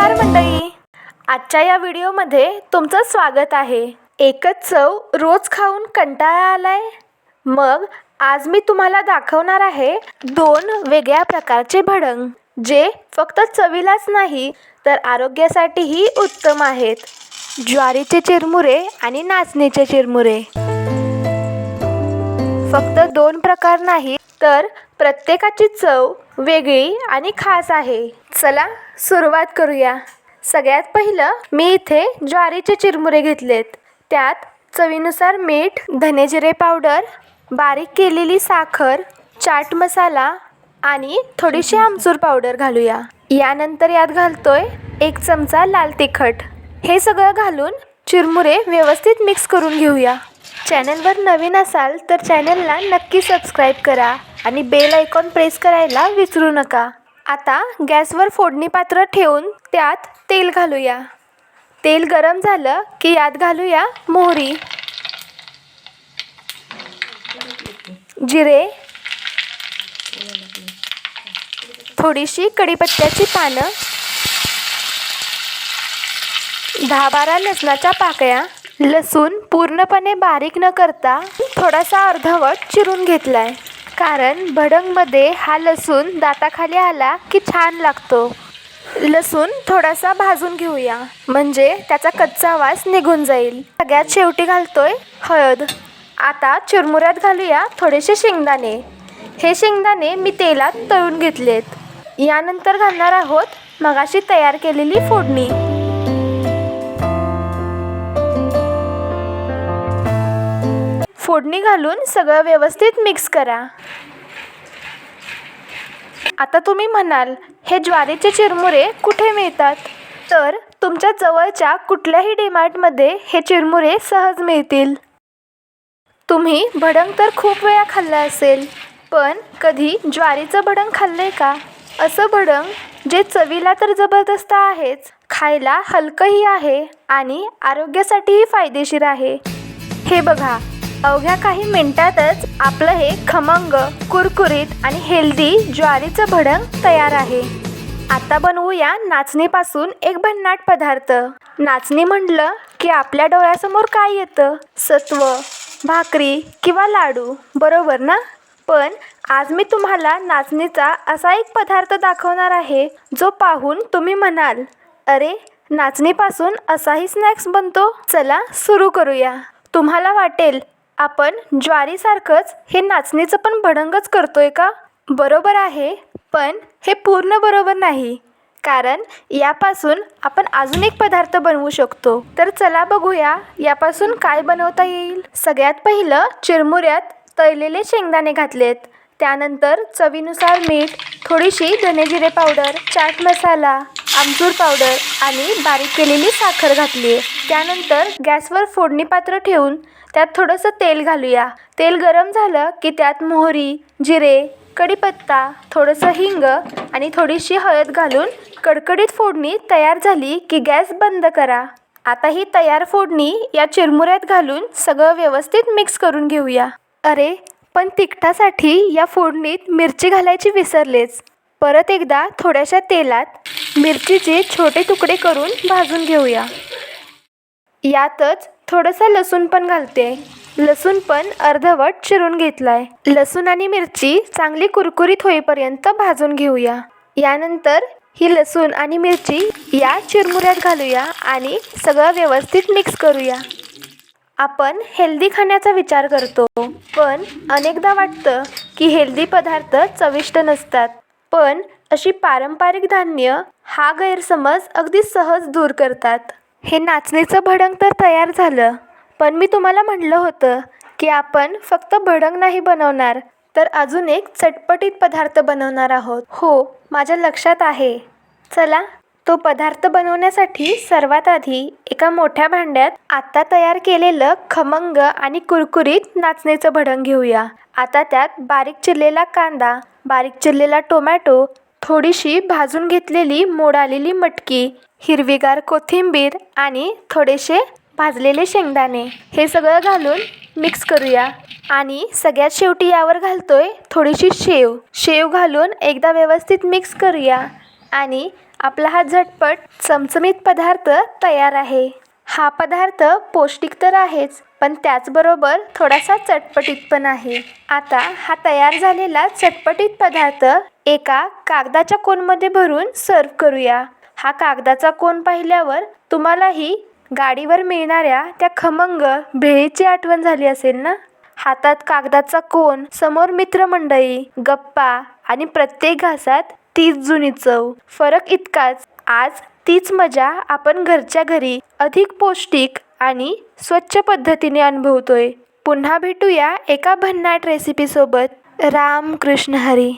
नमस्कार मंडळी, आजच्या या व्हिडिओमध्ये तुमचं स्वागत आहे। एकच चव रोज खाऊन कंटाळा आलाय? मग आज मी तुम्हाला दाखवणार आहे दोन वेगळ्या प्रकारचे भडंग, जे फक्त चवीलाच नाही तर आरोग्यासाठीही उत्तम आहेत। ज्वारीचे चिरमुरे आणि नाचणीचे चिरमुरे। फक्त दोन प्रकार नाही तर प्रत्येकाची चव वेगळी आणि खास आहे। चला सुरुवात करूया। सगळ्यात पहिलं मी इथे ज्वारीचे चिरमुरे घेतलेत। त्यात चवीनुसार मीठ, धने जिरे पावडर, बारीक केलेली साखर, चाट मसाला आणि थोडीशी आमचूर पावडर घालूया। यानंतर यात घालतोय 1 चमचा लाल तिखट। हे सगळं घालून चिरमुरे व्यवस्थित मिक्स करून घेऊया। चॅनलवर नवीन असाल तर चॅनलला नक्की सबस्क्राईब करा आणि बेल आयकॉन प्रेस करायला विसरू नका। आता गॅसवर फोडणी पात्र ठेवून त्यात तेल घालूया। तेल गरम झालं की यात घालूया मोहरी, जिरे, थोडीशी कढीपत्त्याची पानं, 10-12 लसणाच्या पाकळ्या। लसूण पूर्णपणे बारीक न करता थोडासा अर्धवट चिरून घेतलाय, कारण भडंगमध्ये हा लसूण दाताखाली आला की छान लागतो। लसूण थोडासा भाजून घेऊया, म्हणजे त्याचा कच्चा वास निघून जाईल। सगळ्यात शेवटी घालतोय हळद। आता चिरमुऱ्यात घालूया थोडेसे शेंगदाणे। हे शेंगदाणे मी तेलात तळून घेतलेत। यानंतर घालणार आहोत मगाशी तयार केलेली फोडणी। फोडणी घालून सगळं व्यवस्थित मिक्स करा। आता तुम्ही म्हणाल, हे ज्वारीचे चिरमुरे कुठे मिळतात? तर तुमच्या जवळच्या कुठल्याही डीमार्टमध्ये हे चिरमुरे सहज मिळतील। तुम्ही भडंग तर खूप वेळा खाल्लं असेल, पण कधी ज्वारीचं भडंग खाल्लंय का? असं भडंग जे चवीला तर जबरदस्त आहेच, खायला हलकंही आहे आणि आरोग्यासाठीही फायदेशीर आहे। हे बघा, अवघ्या काही मिनिटातच आपलं हे खमंग, कुरकुरीत आणि हेल्दी ज्वारीचं भडंग तयार आहे। आता बनवूया नाचणीपासून एक भन्नाट पदार्थ। नाचणी म्हटलं की आपल्या डोळ्यासमोर काय येतं? सत्व, भाकरी किंवा लाडू, बरोबर ना? पण आज मी तुम्हाला नाचणीचा असा एक पदार्थ दाखवणार आहे जो पाहून तुम्ही म्हणाल, अरे, नाचणीपासून असाही स्नॅक्स बनतो? चला सुरू करूया। तुम्हाला वाटेल, आपण ज्वारीसारखंच हे नाचणीचं पण भडंगच करतोय का? बरोबर आहे, पण हे पूर्ण बरोबर नाही, कारण यापासून आपण अजून एक पदार्थ बनवू शकतो। तर चला बघूया यापासून काय बनवता येईल। सगळ्यात पहिलं चिरमुऱ्यात तळलेले शेंगदाणे घातलेत। त्यानंतर चवीनुसार मीठ, थोडीशी धने जिरे पावडर, चाट मसाला, आमचूर पावडर आणि बारीक केलेली साखर घातली। त्यानंतर गॅसवर फोडणी पात्र ठेवून त्यात थोडंसं तेल घालूया। तेल गरम झालं की त्यात मोहरी, जिरे, कढीपत्ता, थोडंसं हिंग आणि थोडीशी हळद घालून कडकडीत फोडणी तयार झाली की गॅस बंद करा। आता ही तयार फोडणी या चिरमुऱ्यात घालून सगळं व्यवस्थित मिक्स करून घेऊया। अरे, पण तिखटासाठी या फोडणीत मिरची घालायची विसरलेच। परत एकदा थोड्याशा तेलात मिरचीचे छोटे तुकडे करून भाजून घेऊया। यातच थोडंसं लसूण पण घालते। लसूण पण अर्धवट चिरून घेतलाय। लसूण आणि मिरची चांगली कुरकुरीत होईपर्यंत भाजून घेऊया। यानंतर ही लसूण आणि मिरची या चिरमुऱ्यात घालूया आणि सगळं व्यवस्थित मिक्स करूया। आपण हेल्दी खाण्याचा विचार करतो, पण अनेकदा वाटतं की हेल्दी पदार्थ चविष्ट नसतात। पण अशी पारंपरिक धान्य हा गैरसमज अगदी सहज दूर करतात। हे नाचणीचं भडंग तर तयार झालं, पण मी तुम्हाला म्हटलं होतं की आपण फक्त भडंग नाही बनवणार, तर अजून एक चटपटीत पदार्थ बनवणार आहोत। हो, माझ्या लक्षात आहे। चला, तो पदार्थ बनवण्यासाठी सर्वात आधी एका मोठ्या भांड्यात आता तयार केलेलं खमंग आणि कुरकुरीत नाचणीचं भडंग घेऊया। आता त्यात बारीक चिरलेला कांदा, बारीक चिरलेला टोमॅटो, थोडीशी भाजून घेतलेली मोड आलेली मटकी, हिरवीगार कोथिंबीर आणि थोडेसे भाजलेले शेंगदाणे हे सगळं घालून मिक्स करूया। आणि सगळ्यात शेवटी यावर घालतोय थोडीशी शेव घालून एकदा व्यवस्थित मिक्स करूया। आणि आपला हा झटपट चमचमीत पदार्थ तयार आहे. हा पदार्थ पौष्टिक तर आहेच, पण त्याचबरोबर थोडासा चटपटीत पण आहे. आता हा तयार झालेला चटपटीत पदार्थ एका कागदाच्या कोनमध्ये भरून सर्व करूया. हा कागदाचा कोन पाहिल्यावर तुम्हालाही गाडीवर मिळणाऱ्या त्या खमंग भेळीची आठवण झाली असेल ना? हातात कागदाचा कोन, समोर मित्रमंडळी, गप्पा आणि प्रत्येक घासात तीच जुनी चव. फरक इतकाच, आज तीच मजा आपण घरच्या घरी अधिक पौष्टिक आणि स्वच्छ पद्धतीने अनुभवतोय. पुन्हा भेटूया एका भन्नाट रेसिपीसोबत. राम कृष्ण हरी.